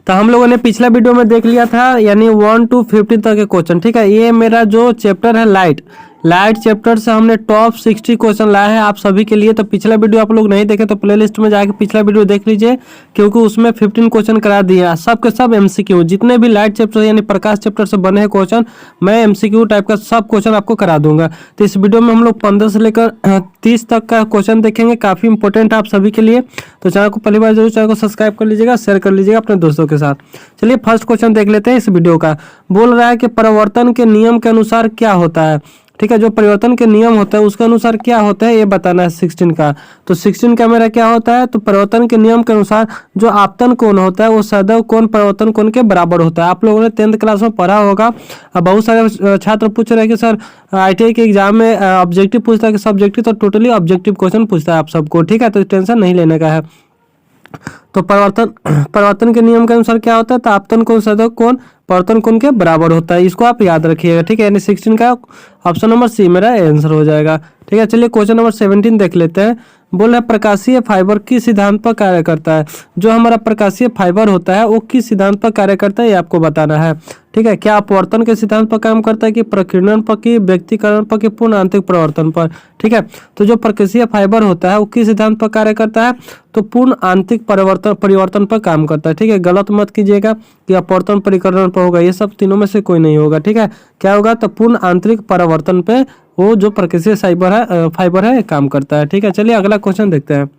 तो हम लोगों ने पिछला वीडियो में देख लिया था यानी 1 to 15 तक के क्वेश्चन। ठीक है, ये मेरा जो चैप्टर है लाइट चैप्टर से हमने टॉप 60 क्वेश्चन लाए हैं आप सभी के लिए। तो पिछला वीडियो आप लोग नहीं देखे तो प्लेलिस्ट में जाके पिछला वीडियो देख लीजिए, क्योंकि उसमें 15 क्वेश्चन करा दिए सब के सब एमसीक्यू। जितने भी लाइट चैप्टर यानी प्रकाश चैप्टर से बने हैं क्वेश्चन, मैं एमसीक्यू टाइप का सब क्वेश्चन आपको करा दूंगा। तो इस वीडियो में हम लोग 15 से लेकर 30 तक का क्वेश्चन देखेंगे, काफी इंपॉर्टेंट है आप सभी के लिए। तो चैनल को पहली बार जरूर चैनल को सब्सक्राइब कर लीजिएगा, शेयर कर लीजिएगा अपने दोस्तों के साथ। चलिए फर्स्ट क्वेश्चन देख लेते हैं इस वीडियो का। बोल रहा है कि परिवर्तन के नियम के अनुसार क्या होता है। ठीक है, जो परिवर्तन के नियम होता है उसके अनुसार क्या होता है ये बताना है 16 का। तो 16 का मेरा क्या होता है, तो परिवर्तन के नियम के अनुसार जो आपतन कोण होता है वो सदैव कोण परिवर्तन कोण के बराबर होता है। आप लोगों ने 10th क्लास में पढ़ा होगा। अब बहुत सारे छात्र पूछ रहे हैं कि सर ITI के एग्जाम में ऑब्जेक्टिव पूछता है कि सब्जेक्टिव, तो टोटली ऑब्जेक्टिव क्वेश्चन पूछता है आप सबको। ठीक है, तो टेंशन नहीं लेने का है। तो परिवर्तन के नियम के अनुसार क्या होता है, तो आपतन कोण सदैव कोण परिवर्तन कोण के बराबर होता है, इसको आप याद रखिएगा। ठीक है, यानी 16 का ऑप्शन नंबर सी मेरा आंसर हो जाएगा। ठीक है, चलिए क्वेश्चन नंबर 17 देख लेते हैं। बोल रहा है प्रकाशीय फाइबर किस सिद्धांत पर कार्य करता है। जो हमारा प्रकाशीय फाइबर होता है वो किस सिद्धांत पर कार्य करता है ये आपको बताना है। ठीक है, क्या अपवर्तन के सिद्धांत पर काम करता है, कि प्रकीर्णन पर, कि व्यक्तिकरण पर, कि पूर्ण आंतरिक परिवर्तन पर। ठीक है, तो जो प्रकाशीय फाइबर होता है वो किस सिद्धांत पर कार्य करता है, तो पूर्ण आंतरिक परिवर्तन पर काम करता है। ठीक है, गलत मत कीजिएगा कि अपवर्तन परिकरण पर होगा, ये सब तीनों में से कोई नहीं होगा। ठीक है, क्या होगा, तो पूर्ण आंतरिक परिवर्तन पे वो जो प्रकाशीय फाइबर है काम करता है। ठीक है, चलिए अगला क्वेश्चन देखते हैं।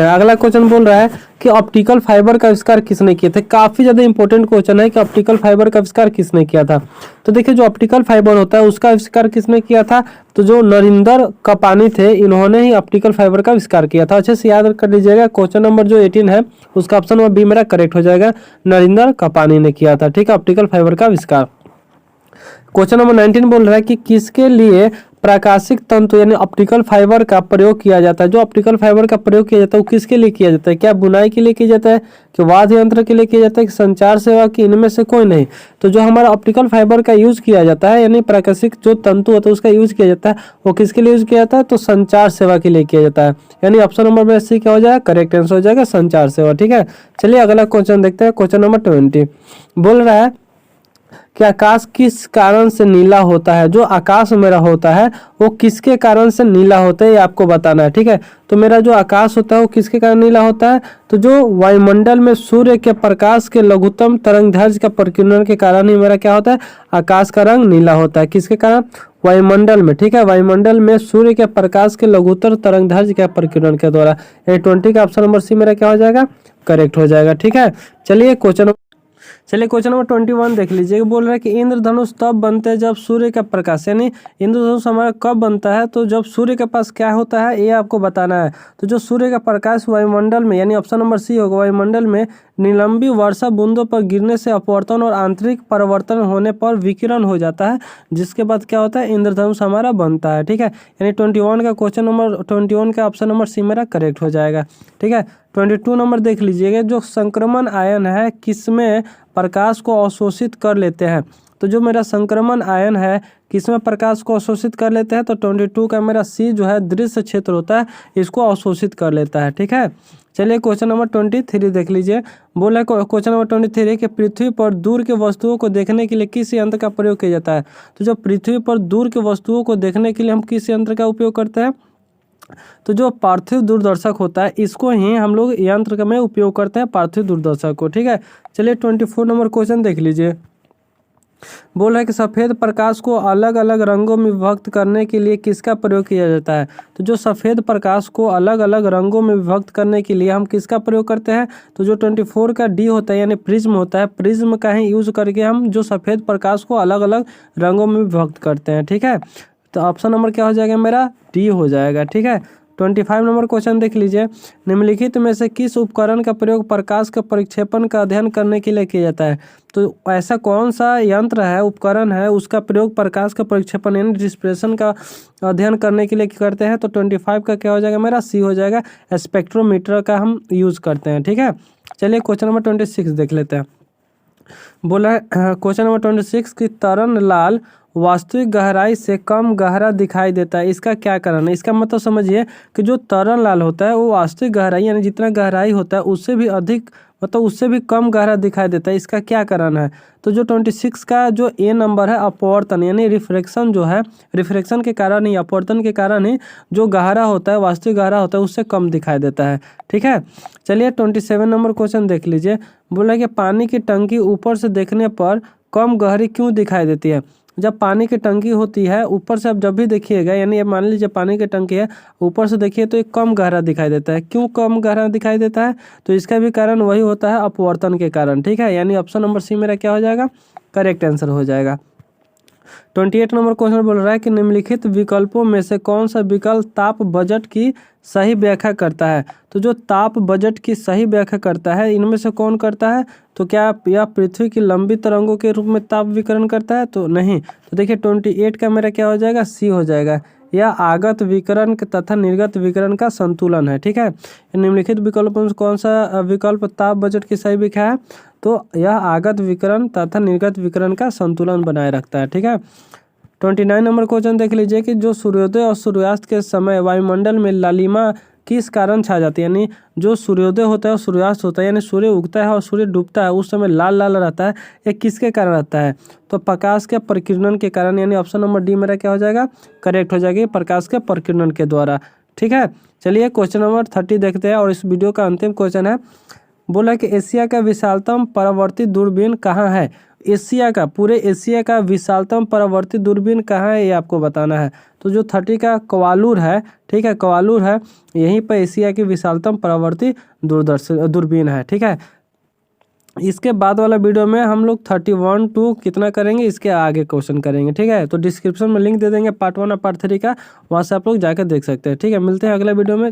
अगला क्वेश्चन बोल रहा है कि ऑप्टिकल फाइबर का आविष्कार किसने किया था। काफी ज्यादा इंपॉर्टेंट क्वेश्चन है कि ऑप्टिकल फाइबर का आविष्कार किसने किया था। तो देखिए जो ऑप्टिकल फाइबर होता है उसका आविष्कार किसने किया था, तो जो नरिंदर कपानी थे इन्होंने ही ऑप्टिकल फाइबर का आविष्कार किया था। अच्छे से याद कर लीजिएगा, क्वेश्चन नंबर जो 18 है उसका ऑप्शन नंबर बी मेरा करेक्ट हो जाएगा, नरिंदर कपानी ने किया था। ठीक है, ऑप्टिकल फाइबर का आविष्कार। क्वेश्चन नंबर 19 बोल रहा है कि किसके लिए प्रकाशिक तंतु यानी ऑप्टिकल फाइबर का प्रयोग किया जाता है। जो ऑप्टिकल फाइबर का प्रयोग किया जाता है वो किसके लिए किया जाता है, क्या बुनाई के लिए किया जाता है, कि वाद्य यंत्र के लिए किया जाता है, कि संचार सेवा, की इनमें से कोई नहीं। तो जो हमारा ऑप्टिकल फाइबर का यूज किया जाता है यानी प्रकाशिक जो तंतु होता है उसका यूज किया जाता है वो किसके लिए यूज किया जाता है, तो संचार सेवा के लिए किया जाता है। यानी ऑप्शन नंबर में सी क्या हो जाएगा, करेक्ट आंसर हो जाएगा संचार सेवा। ठीक है, चलिए अगला क्वेश्चन देखते हैं। क्वेश्चन नंबर 20 बोल रहा है कि आकाश किस कारण से नीला होता है। जो आकाश मेरा होता है वो किसके कारण से नीला होता है ये आपको बताना है। ठीक है, तो मेरा जो आकाश होता है वो किसके कारण नीला होता है, तो जो वायुमंडल में सूर्य के प्रकाश के लघुत्तम तरंगदैर्घ्य का परिकीर्णन के कारण ही मेरा क्या होता है, आकाश का रंग नीला होता है। किसके कारण, वायुमंडल में। ठीक है, वायुमंडल में सूर्य के प्रकाश के लघुत्तम तरंगदैर्घ्य के परिकीर्णन के द्वारा। 20 का ऑप्शन नंबर सी मेरा क्या हो जाएगा, करेक्ट हो जाएगा। ठीक है, चलिए क्वेश्चन नंबर 21 देख लीजिए। बोल रहा है कि इंद्रधनुष तब बनते हैं जब सूर्य का प्रकाश, यानी इंद्रधनुष हमारा कब बनता है, तो जब सूर्य के पास क्या होता है ये आपको बताना है। तो जो सूर्य का प्रकाश वायुमंडल में यानी ऑप्शन नंबर सी होगा, वायुमंडल में निलंबी वर्षा बूंदों पर गिरने से अपवर्तन और आंतरिक परिवर्तन होने पर विकिरण हो जाता है, जिसके बाद क्या होता है, इंद्रधनुष हमारा बनता है। ठीक है, यानी 21 का क्वेश्चन नंबर 21 का ऑप्शन नंबर सी मेरा करेक्ट हो जाएगा। ठीक है, 22 नंबर देख लीजिएगा। जो संक्रमण आयन है किसमें प्रकाश को अवशोषित कर लेते हैं। तो जो मेरा संक्रमण आयन है किसमें प्रकाश को अवशोषित कर लेते हैं, तो 22 का मेरा सी जो है दृश्य क्षेत्र होता है इसको अवशोषित कर लेता है। ठीक है, चलिए क्वेश्चन नंबर 23 देख लीजिए। बोला है क्वेश्चन नंबर 23 कि पृथ्वी पर दूर के वस्तुओं को देखने के लिए किस यंत्र का प्रयोग किया जाता है। तो जो पृथ्वी पर दूर के वस्तुओं को देखने के लिए हम किस यंत्र का उपयोग करते हैं, तो जो पार्थिव दूरदर्शक होता है इसको ही हम लोग यंत्र में उपयोग करते हैं, पार्थिव दूरदर्शक को। ठीक है, चलिए 24 नंबर क्वेश्चन देख लीजिए। बोल रहा है कि सफेद प्रकाश को अलग अलग रंगों में विभक्त करने के लिए किसका प्रयोग किया जाता है। तो जो सफेद प्रकाश को अलग अलग रंगों में विभक्त करने के लिए हम किसका प्रयोग करते हैं, तो जो 24 का डी होता है यानी प्रिज्म होता है, प्रिज्म का ही यूज करके हम जो सफेद प्रकाश को अलग अलग रंगों में विभक्त करते हैं। ठीक है, तो ऑप्शन नंबर क्या हो जाएगा मेरा, डी हो जाएगा। ठीक है, 25 नंबर क्वेश्चन देख लीजिए। निम्नलिखित में से किस उपकरण का प्रयोग प्रकाश का प्रक्षेपण का अध्ययन करने के लिए किया जाता है। तो ऐसा कौन सा यंत्र है, उपकरण है, उसका प्रयोग प्रकाश का प्रक्षेपण यानी डिस्पर्शन का अध्ययन करने के लिए करते हैं। तो 25 का क्या हो जाएगा मेरा, सी हो जाएगा, स्पेक्ट्रोमीटर का हम यूज करते हैं। ठीक है, चलिए क्वेश्चन नंबर 26 देख लेते हैं। बोला है क्वेश्चन नंबर 26 की तरन लाल वास्तविक गहराई से कम गहरा दिखाई देता है, इसका क्या कारण है? इसका मतलब समझिए कि जो तरल लाल होता है वो वास्तविक गहराई यानी जितना गहराई होता है उससे भी अधिक मतलब उससे भी कम गहरा दिखाई देता है, इसका क्या कारण है? तो जो 26 का जो ए नंबर है, अपवर्तन यानी रिफ्रैक्शन जो है, रिफ्रैक्शन के कारण ही, अपवर्तन के कारण ही जो गहरा होता है, वास्तविक गहरा होता है उससे कम दिखाई देता है। ठीक है, चलिए 27 नंबर क्वेश्चन देख लीजिए। बोला कि पानी की टंकी ऊपर से देखने पर कम गहरी क्यों दिखाई देती है? जब पानी की टंकी होती है ऊपर से आप जब भी देखिएगा, यानी ये मान लीजिए पानी की टंकी है, ऊपर से देखिए तो ये कम गहरा दिखाई देता है। क्यों कम गहरा दिखाई देता है? तो इसका भी कारण वही होता है, अपवर्तन के कारण। ठीक है, यानी ऑप्शन नंबर सी मेरा क्या हो जाएगा? करेक्ट आंसर हो जाएगा। 28 नंबर क्वेश्चन बोल रहा है कि निम्नलिखित विकल्पों में से कौन सा विकल्प ताप बजट की सही व्याख्या करता है? तो जो ताप बजट की सही व्याख्या करता है इनमें से कौन करता है? तो क्या यह पृथ्वी की लंबी तरंगों के रूप में ताप विकिरण करता है? तो नहीं। तो देखिए 28 का मेरा क्या हो जाएगा? सी हो जाएगा। यह आगत विकिरण तथा निर्गत विकिरण का संतुलन है। ठीक है, निम्नलिखित विकल्पों में कौन सा विकल्प ताप बजट की सही व्याख्या है? तो यह आगत विकिरण तथा निर्गत विकिरण का संतुलन बनाए रखता है। ठीक है, 29 नंबर क्वेश्चन देख लीजिए कि जो सूर्योदय और सूर्यास्त के समय वायुमंडल में लालिमा किस कारण छा जाती है? यानी जो सूर्योदय होता है और सूर्यास्त होता है, यानी सूर्य उगता है और सूर्य डूबता है उस समय लाल लाल रहता है, ये किसके कारण रहता है? तो प्रकाश के प्रकीर्णन के कारण, यानी ऑप्शन नंबर डी मेरा क्या हो जाएगा? करेक्ट हो जाएगी, प्रकाश के प्रकीर्णन के द्वारा। ठीक है, चलिए क्वेश्चन नंबर 30 देखते हैं और इस वीडियो का अंतिम क्वेश्चन है। बोला कि एशिया का विशालतम परावर्तित दूरबीन कहाँ है? एशिया का, पूरे एशिया का विशालतम परावर्तित दूरबीन कहाँ है ये आपको बताना है। तो जो 30 का क्वालूर है, ठीक है, क्वालूर है, यहीं पर एशिया की विशालतम परावर्तित दूरबीन है। ठीक है, इसके बाद वाला वीडियो में हम लोग 31 टू कितना करेंगे इसके आगे क्वेश्चन करेंगे। ठीक है, तो डिस्क्रिप्शन में लिंक दे देंगे पार्ट 1 और पार्ट 3 का, वहाँ से आप लोग जाकर देख सकते हैं। ठीक है, मिलते हैं अगले वीडियो में।